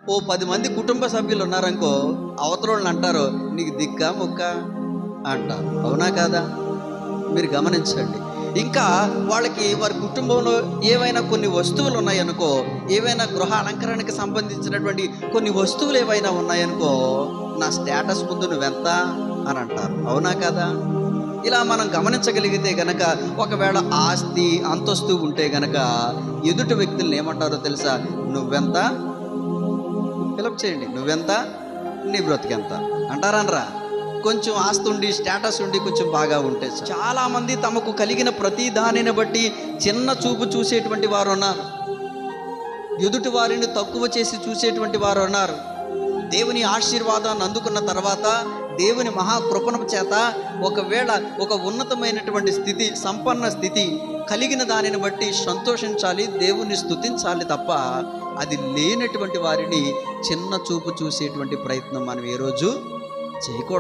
ఓ 10 మంది కుటుంబ సభ్యులు ఉన్నారనుకో, అవతల వాళ్ళు అంటారు నీకు దిక్కా ముక్క అంటారు. అవునా కాదా? మీరు గమనించండి. ఇంకా వాళ్ళకి వారి కుటుంబంలో ఏవైనా కొన్ని వస్తువులు ఉన్నాయనుకో, ఏవైనా గృహ అలంకరణకి సంబంధించినటువంటి కొన్ని వస్తువులు ఏవైనా ఉన్నాయనుకో, నా స్టేటస్ ముందు నువ్వెంత అని అంటారు. అవునా కదా? ఇలా మనం గమనించగలిగితే గనక, ఒకవేళ ఆస్తి అంతస్తు ఉంటే గనక ఎదుటి వ్యక్తులను ఏమంటారో తెలుసా? నువ్వెంత? ఫిలప్ చేయండి. నువ్వెంత, నీ బ్రతికెంత అంటారనరా? కొంచెం ఆస్తి ఉండి స్టేటస్ ఉండి కొంచెం బాగా ఉంటే చాలామంది తమకు కలిగిన ప్రతి దానిని బట్టి చిన్న చూపు చూసేటువంటి వారు ఉన్నారు. ఎదుటి వారిని తక్కువ చేసి చూసేటువంటి వారు ఉన్నారు. దేవుని ఆశీర్వాదాన్ని అందుకున్న తర్వాత, దేవుని మహాకృపణ చేత ఒకవేళ ఒక ఉన్నతమైనటువంటి స్థితి, సంపన్న స్థితి కలిగిన దానిని బట్టి సంతోషించాలి, దేవుని స్తుతించాలి తప్ప అది లేనటువంటి వారిని చిన్న చూపు చూసేటువంటి ప్రయత్నం మనం ఏ రోజు చేయకూడదు.